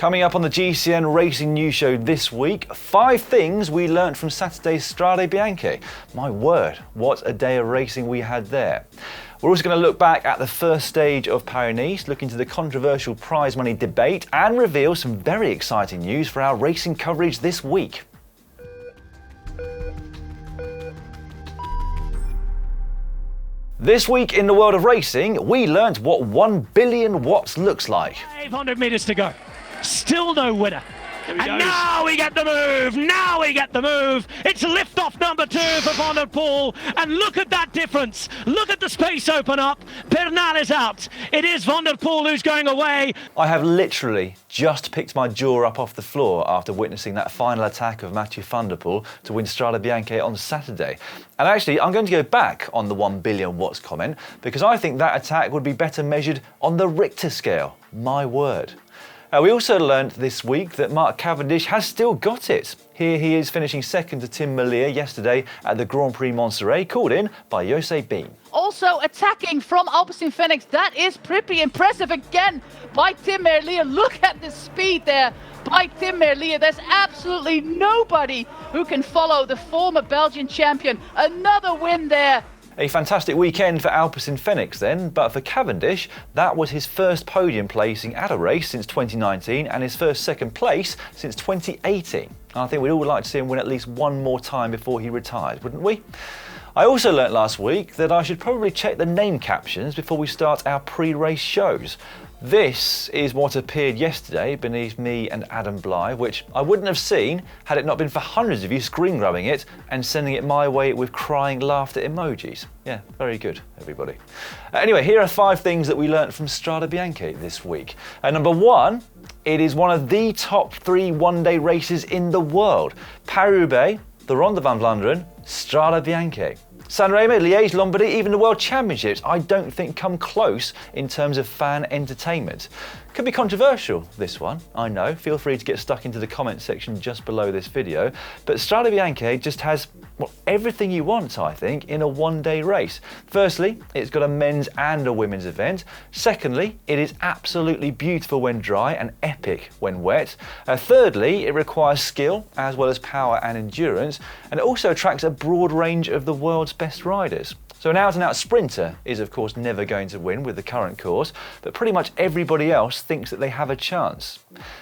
Coming up on the GCN Racing News Show this week, 5 things we learnt from Saturday's Strade Bianche. My word, what a day of racing we had there. We're also going to look back at the first stage of Paris-Nice, look into the controversial prize money debate and reveal some very exciting news for our racing coverage this week. This week in the world of racing, we learnt what 1 billion watts looks like. 500 metres to go. Still no winner. And now we get the move. Now we get the move. It's lift-off number 2 for Van der Poel. And look at that difference. Look at the space open up. Bernal is out. It is Van der Poel who's going away. I have literally just picked my jaw up off the floor after witnessing that final attack of Mathieu van der Poel to win Strade Bianche on Saturday. And actually, I'm going to go back on the 1 billion watts comment because I think that attack would be better measured on the Richter scale. My word. We also learnt this week that Mark Cavendish has still got it. Here he is finishing second to Tim Merlier yesterday at the Grand Prix Monseré, called in by Jose Beam. Also attacking from Alpecin Fenix, that is pretty impressive again by Tim Merlier. Look at the speed there by Tim Merlier. There's absolutely nobody who can follow the former Belgian champion. Another win there. A fantastic weekend for Alpecin Fenix then, but for Cavendish, that was his first podium placing at a race since 2019 and his first second place since 2018. And I think we'd all like to see him win at least one more time before he retires, wouldn't we? I also learnt last week that I should probably check the name captions before we start our pre-race shows. This is what appeared yesterday beneath me and Adam Bly, which I wouldn't have seen had it not been for hundreds of you screen grabbing it and sending it my way with crying laughter emojis. Yeah, very good, everybody. Anyway, here are 5 things that we learnt from Strade Bianche this week. Number 1, it is one of the top 3 one-day races in the world. Paris-Roubaix, the Ronde van Vlaanderen, Strade Bianche. Sanremo, Liège, Lombardy, even the World Championships, I don't think come close in terms of fan entertainment. Could be controversial, this one, I know. Feel free to get stuck into the comment section just below this video. But Strade Bianche just has everything you want, I think, in a one-day race. Firstly, it's got a men's and a women's event. Secondly, it is absolutely beautiful when dry and epic when wet. Thirdly, it requires skill as well as power and endurance. And it also attracts a broad range of the world's best riders. So an out-and-out sprinter is of course never going to win with the current course, but pretty much everybody else thinks that they have a chance.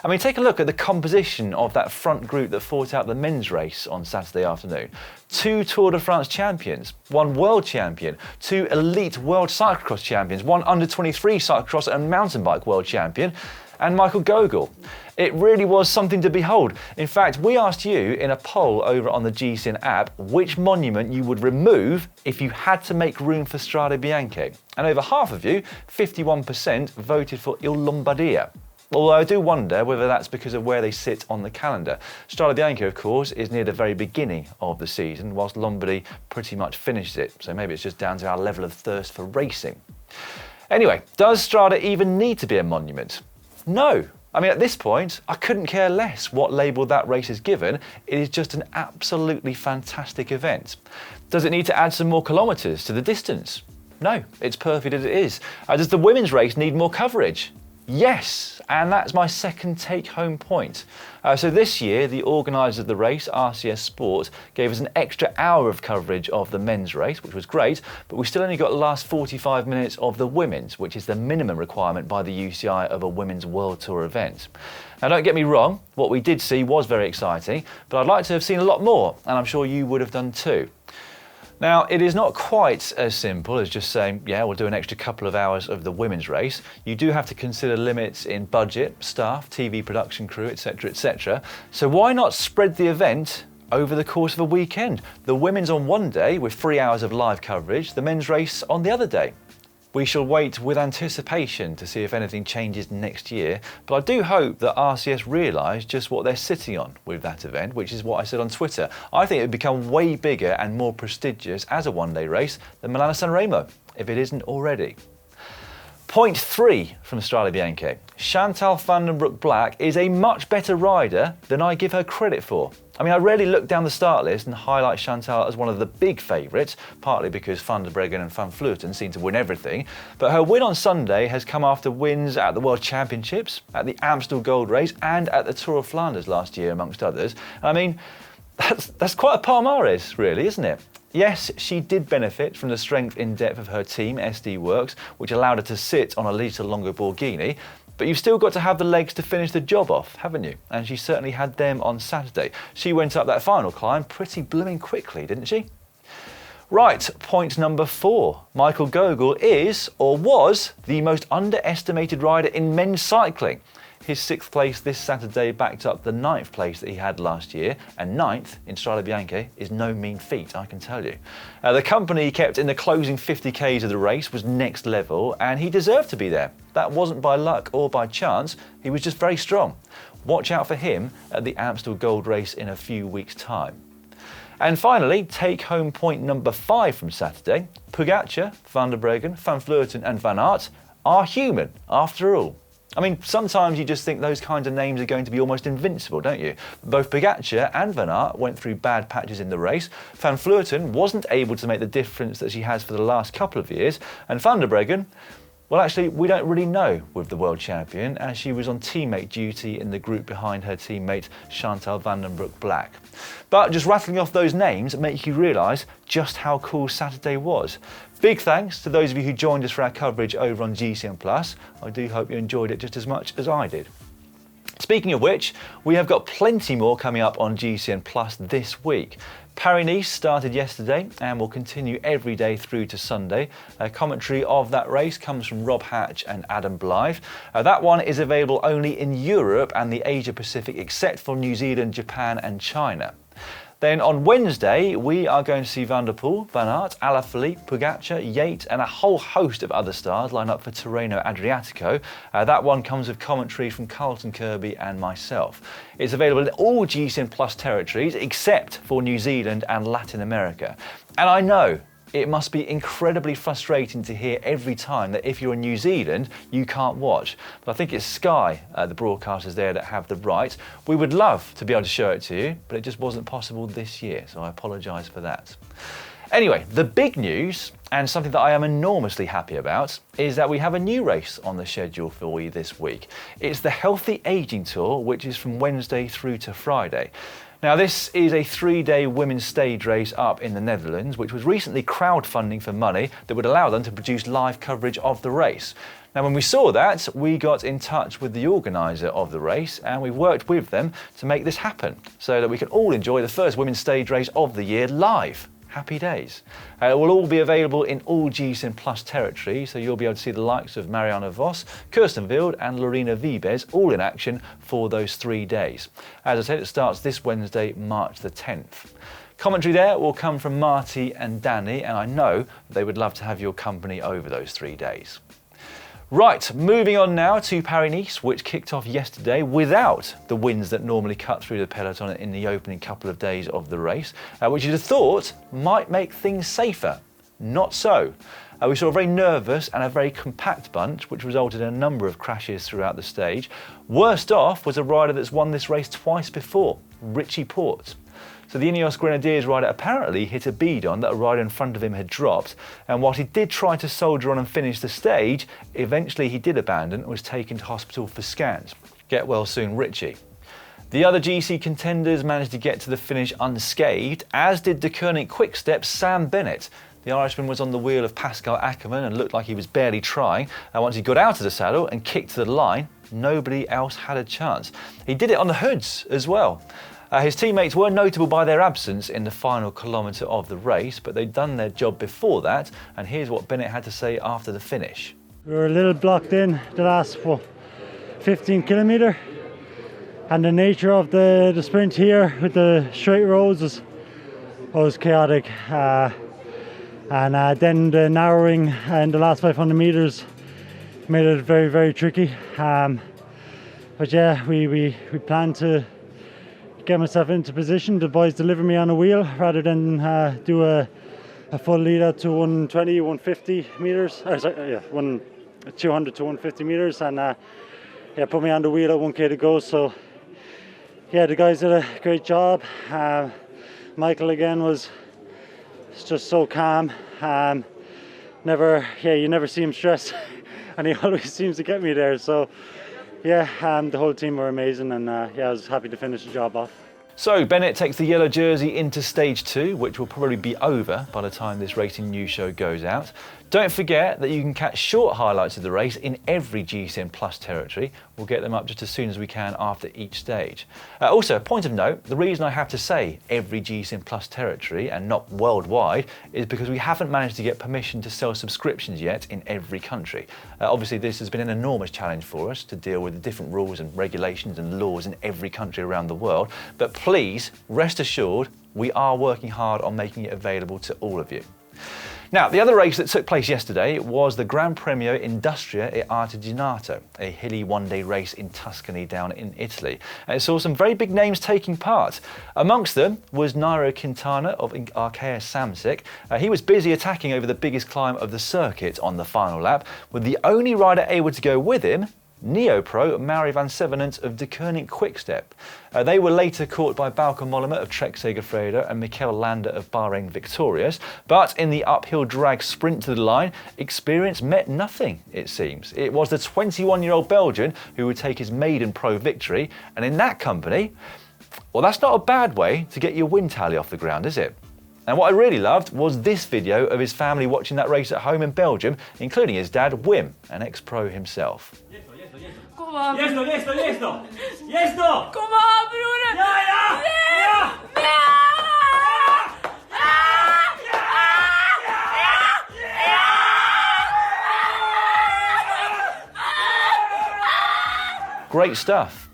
I mean, take a look at the composition of that front group that fought out the men's race on Saturday afternoon. 2 Tour de France champions, 1 world champion, 2 elite world cyclocross champions, 1 under-23 cyclocross and mountain bike world champion, and Michael Gogol. It really was something to behold. In fact, we asked you in a poll over on the GCN app which monument you would remove if you had to make room for Strade Bianche. And over half of you, 51%, voted for Il Lombardia. Although I do wonder whether that's because of where they sit on the calendar. Strade Bianche, of course, is near the very beginning of the season, whilst Lombardy pretty much finishes it. So maybe it's just down to our level of thirst for racing. Anyway, does Strade even need to be a monument? No. I mean, at this point, I couldn't care less what label that race is given. It is just an absolutely fantastic event. Does it need to add some more kilometres to the distance? No, it's perfect as it is. Does the women's race need more coverage? Yes, and that's my second take-home point. So this year, the organisers of the race, RCS Sport, gave us an extra hour of coverage of the men's race, which was great, but we still only got the last 45 minutes of the women's, which is the minimum requirement by the UCI of a women's World Tour event. Now, don't get me wrong, what we did see was very exciting, but I'd like to have seen a lot more, and I'm sure you would have done too. Now, it is not quite as simple as just saying, yeah, we'll do an extra couple of hours of the women's race. You do have to consider limits in budget, staff, TV production crew, etc., etc. So why not spread the event over the course of a weekend? The women's on one day with 3 hours of live coverage, the men's race on the other day. We shall wait with anticipation to see if anything changes next year, but I do hope that RCS realise just what they're sitting on with that event, which is what I said on Twitter. I think it would become way bigger and more prestigious as a one-day race than Milano-San Remo, if it isn't already. Point 3 from Strade Bianche. Chantal van den Broek-Blaak is a much better rider than I give her credit for. I mean, I rarely look down the start list and highlight Chantal as one of the big favourites, partly because Van der Breggen and Van Vleuten seem to win everything, but her win on Sunday has come after wins at the World Championships, at the Amstel Gold Race and at the Tour of Flanders last year, amongst others. I mean, that's quite a palmarès, really, isn't it? Yes, she did benefit from the strength in depth of her team, SD Works, which allowed her to sit on a litre longer Borghini, but you've still got to have the legs to finish the job off, haven't you? And she certainly had them on Saturday. She went up that final climb pretty blooming quickly, didn't she? Right, point number 4. Michael Gogol is, or was, the most underestimated rider in men's cycling. His 6th place this Saturday backed up the 9th place that he had last year, and 9th in Strade Bianche is no mean feat, I can tell you. The company he kept in the closing 50k's of the race was next level, and he deserved to be there. That wasn't by luck or by chance, he was just very strong. Watch out for him at the Amstel Gold Race in a few weeks' time. And finally, take home point number 5 from Saturday. Pogačar, Van der Breggen, Van Vleuten and Van Aert are human, after all. I mean, sometimes you just think those kinds of names are going to be almost invincible, don't you? Both Pogačar and Van Aert went through bad patches in the race. Van Vleuten wasn't able to make the difference that she has for the last couple of years. And Van der Breggen, well, actually, we don't really know with the world champion, as she was on teammate duty in the group behind her teammate Chantal van den Broek-Blaak. But just rattling off those names make you realise just how cool Saturday was. Big thanks to those of you who joined us for our coverage over on GCN+. I do hope you enjoyed it just as much as I did. Speaking of which, we have got plenty more coming up on GCN+ this week. Paris-Nice started yesterday and will continue every day through to Sunday. Commentary of that race comes from Rob Hatch and Adam Blythe. That one is available only in Europe and the Asia Pacific, except for New Zealand, Japan and China. Then on Wednesday, we are going to see Van der Poel, Van Aert, Alaphilippe, Pogačar, Yates and a whole host of other stars line up for Tirreno Adriatico. That one comes with commentary from Carlton Kirby and myself. It's available in all GCN+ territories except for New Zealand and Latin America. And I know it must be incredibly frustrating to hear every time that if you're in New Zealand, you can't watch. But I think it's Sky, the broadcasters there, that have the right. We would love to be able to show it to you, but it just wasn't possible this year, so I apologise for that. Anyway, the big news, and something that I am enormously happy about, is that we have a new race on the schedule for you this week. It's the Healthy Aging Tour, which is from Wednesday through to Friday. Now, this is a 3-day women's stage race up in the Netherlands, which was recently crowdfunding for money that would allow them to produce live coverage of the race. Now, when we saw that, we got in touch with the organiser of the race and we worked with them to make this happen so that we can all enjoy the first women's stage race of the year live. Happy days. It will all be available in all GCN+ territory, so you'll be able to see the likes of Marianne Vos, Kirsten Wild and Lorena Wiebes all in action for those 3 days. As I said, it starts this Wednesday, March the 10th. Commentary there will come from Marty and Danny, and I know they would love to have your company over those 3 days. Right, moving on now to Paris-Nice, which kicked off yesterday without the winds that normally cut through the peloton in the opening couple of days of the race, which you'd have thought might make things safer. Not so. We saw a very nervous and a very compact bunch, which resulted in a number of crashes throughout the stage. Worst off was a rider that's won this race twice before, Richie Porte. So the Ineos Grenadiers rider apparently hit a bead-on that a rider in front of him had dropped, and while he did try to soldier on and finish the stage, eventually he did abandon and was taken to hospital for scans. Get well soon, Richie. The other GC contenders managed to get to the finish unscathed, as did the Koenig Quick-Step's Sam Bennett. The Irishman was on the wheel of Pascal Ackermann and looked like he was barely trying, and once he got out of the saddle and kicked to the line, nobody else had a chance. He did it on the hoods as well. His teammates were notable by their absence in the final kilometre of the race, but they'd done their job before that, and here's what Bennett had to say after the finish. We were a little blocked in the last 15 kilometre, and the nature of the sprint here with the straight roads was chaotic, and then the narrowing in the last 500 metres made it very, very tricky. But yeah, we planned to get myself into position. The boys deliver me on a wheel rather than do a full lead out to 120, 150 metres. 200 to 150 metres, and put me on the wheel at 1k to go. So Yeah, the guys did a great job. Michael again was just so calm. You never see him stressed, and he always seems to get me there. So yeah, the whole team were amazing, and I was happy to finish the job off. So Bennett takes the yellow jersey into stage 2, which will probably be over by the time this Racing News Show goes out. Don't forget that you can catch short highlights of the race in every GCN Plus territory. We'll get them up just as soon as we can after each stage. Also, a point of note, the reason I have to say every GCN Plus territory and not worldwide is because we haven't managed to get permission to sell subscriptions yet in every country. Obviously, this has been an enormous challenge for us to deal with the different rules and regulations and laws in every country around the world. But please, rest assured, we are working hard on making it available to all of you. Now, the other race that took place yesterday was the Gran Premio Industria e Artigianato, a hilly one-day race in Tuscany down in Italy. And it saw some very big names taking part. Amongst them was Nairo Quintana of Arkea Samsic. He was busy attacking over the biggest climb of the circuit on the final lap, with the only rider able to go with him, Neo-Pro Mauri van Sevenant of De Koning Quickstep. They were later caught by Bauke Mollema of Trek Segafredo and Mikel Landa of Bahrain Victorious, but in the uphill drag sprint to the line, experience meant nothing, it seems. It was the 21-year-old Belgian who would take his maiden pro victory, and in that company, well, that's not a bad way to get your win tally off the ground, is it? And what I really loved was this video of his family watching that race at home in Belgium, including his dad, Wim, an ex-pro himself. Kom aan. Yes, Yes, Yes, Kom aan, broer. Ja, ja. Ja. Great stuff.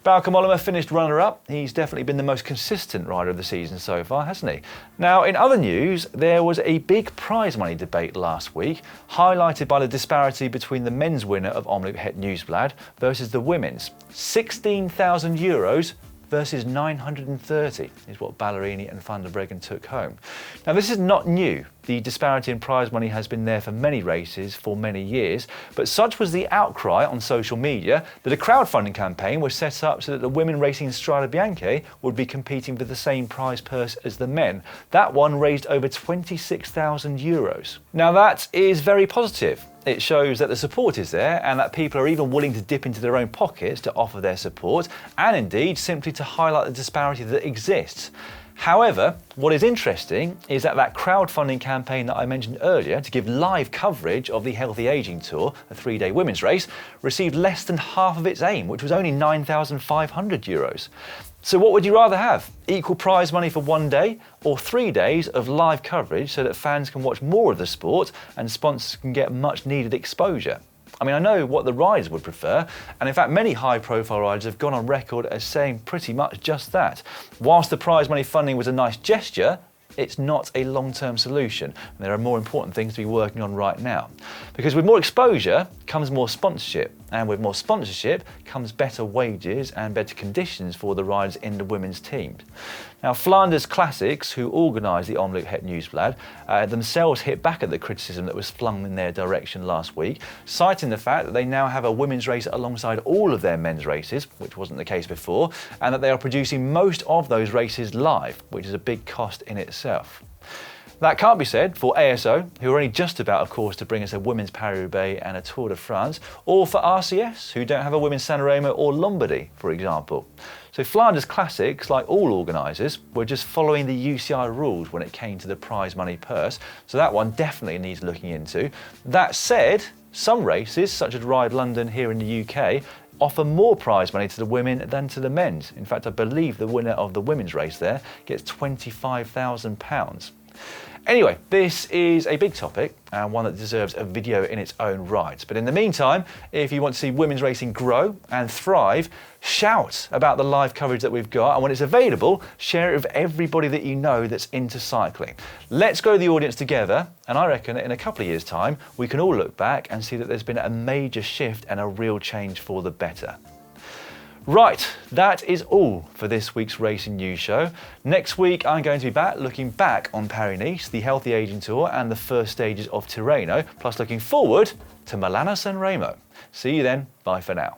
Bauke Mollema finished runner-up. He's definitely been the most consistent rider of the season so far, hasn't he? Now, in other news, there was a big prize money debate last week, highlighted by the disparity between the men's winner of Omloop Het Nieuwsblad versus the women's. €16,000 versus 930 is what Ballerini and Van der Breggen took home. Now, this is not new. The disparity in prize money has been there for many races for many years, but such was the outcry on social media that a crowdfunding campaign was set up so that the women racing Strade Bianche would be competing for the same prize purse as the men. That one raised over €26,000. Now, that is very positive. It shows that the support is there and that people are even willing to dip into their own pockets to offer their support and indeed simply to highlight the disparity that exists. However, what is interesting is that crowdfunding campaign that I mentioned earlier to give live coverage of the Healthy Aging Tour, a 3-day women's race, received less than half of its aim, which was only €9,500. So what would you rather have? Equal prize money for 1 day or 3 days of live coverage so that fans can watch more of the sport and sponsors can get much needed exposure? I mean, I know what the riders would prefer, and in fact many high-profile riders have gone on record as saying pretty much just that. Whilst the prize money funding was a nice gesture, it's not a long-term solution, and there are more important things to be working on right now. Because with more exposure comes more sponsorship, and with more sponsorship comes better wages and better conditions for the riders in the women's teams. Now, Flanders Classics, who organised the Omloop Het Nieuwsblad, themselves hit back at the criticism that was flung in their direction last week, citing the fact that they now have a women's race alongside all of their men's races, which wasn't the case before, and that they are producing most of those races live, which is a big cost in itself. That can't be said for ASO, who are only just about, of course, to bring us a women's Paris-Roubaix and a Tour de France, or for RCS, who don't have a women's Sanremo or Lombardy, for example. So Flanders Classics, like all organisers, were just following the UCI rules when it came to the prize money purse, so that one definitely needs looking into. That said, some races, such as Ride London here in the UK, offer more prize money to the women than to the men's. In fact, I believe the winner of the women's race there gets £25,000. Anyway, this is a big topic and one that deserves a video in its own right. But in the meantime, if you want to see women's racing grow and thrive, shout about the live coverage that we've got, and when it's available, share it with everybody that you know that's into cycling. Let's grow the audience together, and I reckon that in a couple of years' time, we can all look back and see that there's been a major shift and a real change for the better. Right, that is all for this week's Racing News Show. Next week, I'm going to be back looking back on Paris-Nice, the Healthy Aging Tour and the first stages of Tirreno, plus looking forward to Milano-San Remo. See you then, bye for now.